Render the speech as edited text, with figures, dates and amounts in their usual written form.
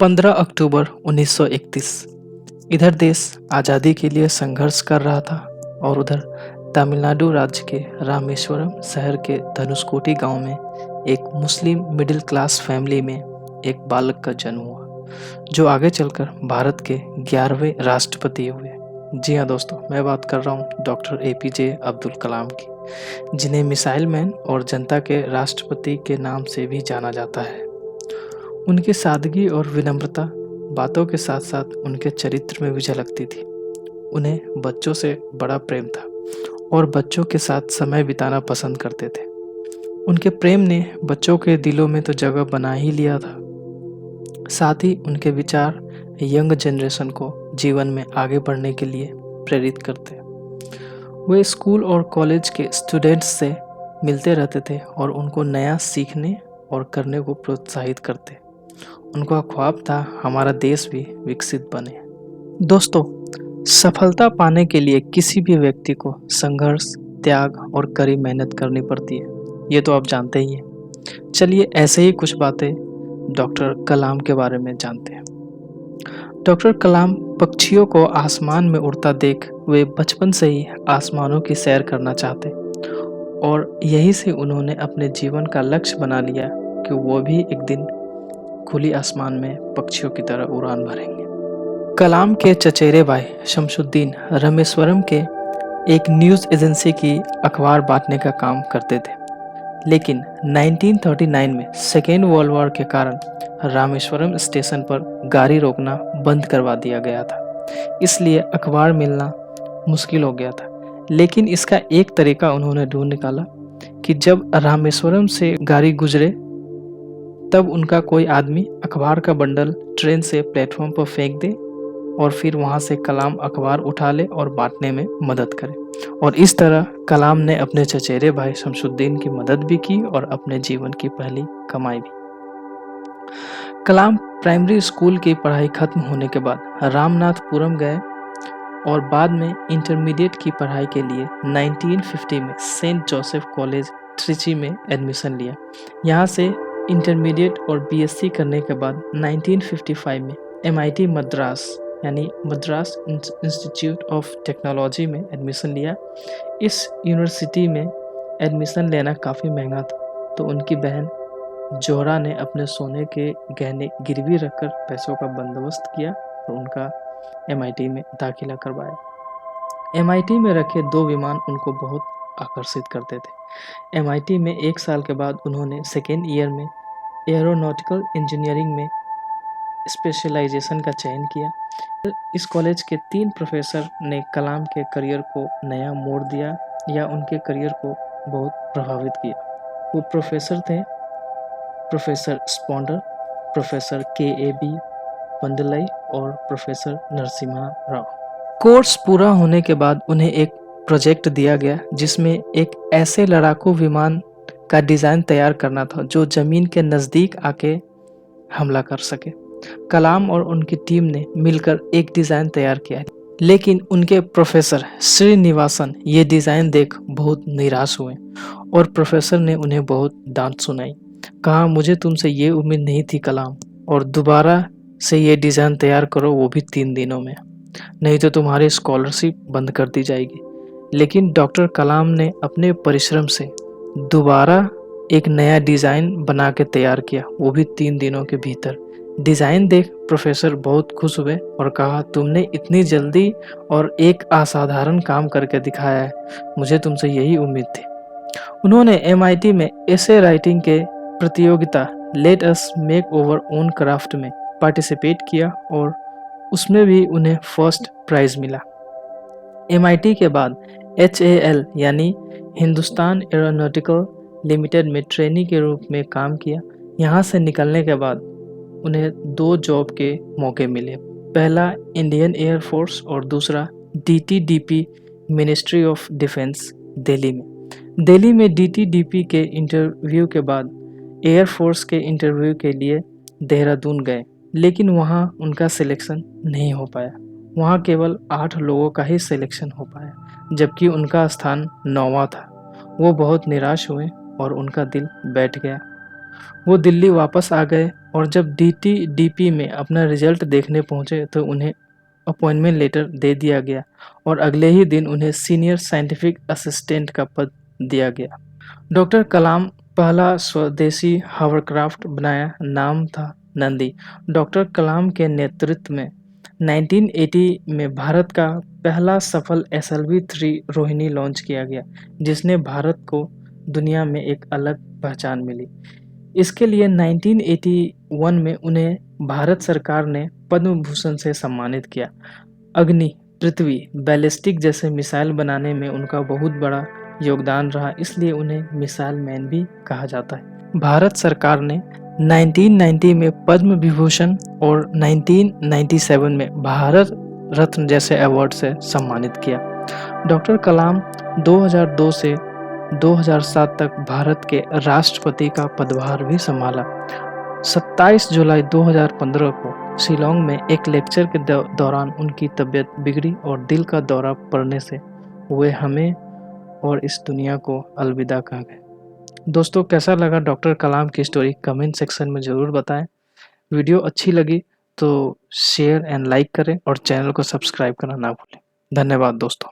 15 अक्टूबर 1931। इधर देश आज़ादी के लिए संघर्ष कर रहा था और उधर तमिलनाडु राज्य के रामेश्वरम शहर के धनुषकोटी गांव में एक मुस्लिम मिडिल क्लास फैमिली में एक बालक का जन्म हुआ, जो आगे चलकर भारत के 11वें राष्ट्रपति हुए। जी हाँ दोस्तों, मैं बात कर रहा हूँ डॉक्टर एपीजे अब्दुल कलाम की, जिन्हें मिसाइल मैन और जनता के राष्ट्रपति के नाम से भी जाना जाता है। उनकी सादगी और विनम्रता बातों के साथ साथ उनके चरित्र में भी झलकती थी। उन्हें बच्चों से बड़ा प्रेम था और बच्चों के साथ समय बिताना पसंद करते थे। उनके प्रेम ने बच्चों के दिलों में तो जगह बना ही लिया था। साथ ही उनके विचार यंग जनरेशन को जीवन में आगे बढ़ने के लिए प्रेरित करते। वे स्कूल और कॉलेज के स्टूडेंट्स से मिलते रहते थे और उनको नया सीखने और करने को प्रोत्साहित करते। उनका ख्वाब था हमारा देश भी विकसित बने। दोस्तों, सफलता पाने के लिए किसी भी व्यक्ति को संघर्ष, त्याग और कड़ी मेहनत करनी पड़ती है। ये तो आप जानते ही हैं। चलिए ऐसे ही कुछ बातें डॉक्टर कलाम के बारे में जानते हैं। डॉक्टर कलाम पक्षियों को आसमान में उड़ता देख वे बचपन से ही आसमानों की सैर करना चाहते और यही से उन्होंने अपने जीवन का लक्ष्य बना लिया कि वो भी एक दिन खुली आसमान में पक्षियों की तरह उड़ान भरेंगे। कलाम के चचेरे भाई शमसुद्दीन रामेश्वरम के एक न्यूज़ एजेंसी की अखबार बांटने का काम करते थे, लेकिन 1939 में सेकेंड वर्ल्ड वॉर के कारण रामेश्वरम स्टेशन पर गाड़ी रोकना बंद करवा दिया गया था, इसलिए अखबार मिलना मुश्किल हो गया था। लेकिन इसका एक तरीका उन्होंने ढूंढ निकाला कि जब रामेश्वरम से गाड़ी गुजरे तब उनका कोई आदमी अखबार का बंडल ट्रेन से प्लेटफॉर्म पर फेंक दे और फिर वहां से कलाम अखबार उठा ले और बांटने में मदद करे। और इस तरह कलाम ने अपने चचेरे भाई शमसुद्दीन की मदद भी की और अपने जीवन की पहली कमाई भी। कलाम प्राइमरी स्कूल की पढ़ाई खत्म होने के बाद रामनाथपुरम गए और बाद में इंटरमीडिएट की पढ़ाई के लिए 1950 में सेंट जोसेफ कॉलेज ट्रिची में एडमिशन लिया। यहाँ से इंटरमीडिएट और बीएससी करने के बाद 1955 में MIT मद्रास यानी मद्रास इंस्टीट्यूट ऑफ टेक्नोलॉजी में एडमिशन लिया। इस यूनिवर्सिटी में एडमिशन लेना काफ़ी महंगा था, तो उनकी बहन जोहरा ने अपने सोने के गहने गिरवी रखकर पैसों का बंदोबस्त किया और उनका MIT में दाखिला करवाया। MIT में रखे 2 विमान उनको बहुत आकर्षित करते थे। MIT में 1 साल के बाद उन्होंने सेकेंड ईयर में एरोनॉटिकल इंजीनियरिंग में स्पेशलाइजेशन का चयन किया। इस कॉलेज के 3 प्रोफेसर ने कलाम के करियर को नया मोड़ दिया या उनके करियर को बहुत प्रभावित किया। वो प्रोफेसर थे प्रोफेसर स्पॉन्डर, प्रोफेसर KAB पंडलई और प्रोफेसर नरसिम्हा राव। कोर्स पूरा होने के बाद उन्हें एक प्रोजेक्ट दिया गया जिसमें एक ऐसे लड़ाकू विमान का डिज़ाइन तैयार करना था जो ज़मीन के नज़दीक आके हमला कर सके। कलाम और उनकी टीम ने मिलकर एक डिज़ाइन तैयार किया, लेकिन उनके प्रोफेसर श्रीनिवासन ये डिज़ाइन देख बहुत निराश हुए और प्रोफेसर ने उन्हें बहुत डांट सुनाई। कहा, मुझे तुमसे ये उम्मीद नहीं थी कलाम, और दोबारा से ये डिज़ाइन तैयार करो, वो भी 3 दिनों में, नहीं तो तुम्हारी स्कॉलरशिप बंद कर दी जाएगी। लेकिन डॉक्टर कलाम ने अपने परिश्रम से दोबारा एक नया डिज़ाइन बना के तैयार किया, वो भी 3 दिनों के भीतर। डिज़ाइन देख प्रोफेसर बहुत खुश हुए और कहा, तुमने इतनी जल्दी और एक असाधारण काम करके दिखाया है, मुझे तुमसे यही उम्मीद थी। उन्होंने MIT में एसे राइटिंग के प्रतियोगिता let us make over own craft में पार्टिसिपेट किया और उसमें भी उन्हें फर्स्ट प्राइज़ मिला। MIT के बाद HAL यानी हिंदुस्तान एरोनॉटिकल लिमिटेड में ट्रेनी के रूप में काम किया। यहाँ से निकलने के बाद उन्हें 2 जॉब के मौके मिले, पहला इंडियन एयर फोर्स और दूसरा DTDP ministry of defence Delhi में। दिल्ली में DTDP के इंटरव्यू के बाद एयर फोर्स के इंटरव्यू के लिए देहरादून गए, लेकिन वहाँ उनका सिलेक्शन नहीं हो पाया। वहाँ केवल 8 लोगों का ही सिलेक्शन हो पाया, जबकि उनका स्थान 9वां था। वो बहुत निराश हुए और उनका दिल बैठ गया। वो दिल्ली वापस आ गए और जब डीटी-डीपी में अपना रिजल्ट देखने पहुंचे तो उन्हें अपॉइंटमेंट लेटर दे दिया गया और अगले ही दिन उन्हें सीनियर साइंटिफिक असिस्टेंट का पद दिया गया। डॉक्टर कलाम पहला स्वदेशी हावरक्राफ्ट बनाया, नाम था नंदी। डॉक्टर कलाम के नेतृत्व में 1980 में भारत का पहला सफल SLV-3 रोहिणी लॉन्च किया गया, जिसने भारत को दुनिया में एक अलग पहचान मिली। इसके लिए 1981 में उन्हें भारत सरकार ने पद्म भूषण से सम्मानित किया। अग्नि, पृथ्वी, बैलिस्टिक जैसे मिसाइल बनाने में उनका बहुत बड़ा योगदान रहा, इसलिए उन्हें मिसाइल मैन भी कहा जाता है। भारत सरकार ने 1990 में पद्म विभूषण और 1997 में भारत रत्न जैसे अवार्ड से सम्मानित किया। डॉक्टर कलाम 2002 से 2007 तक भारत के राष्ट्रपति का पदभार भी संभाला। 27 जुलाई 2015 को शिलांग में एक लेक्चर के दौरान उनकी तबीयत बिगड़ी और दिल का दौरा पड़ने से वे हमें और इस दुनिया को अलविदा कह गए। दोस्तों, कैसा लगा डॉक्टर कलाम की स्टोरी कमेंट सेक्शन में ज़रूर बताएं। वीडियो अच्छी लगी तो शेयर एंड लाइक करें और चैनल को सब्सक्राइब करना ना भूलें। धन्यवाद दोस्तों।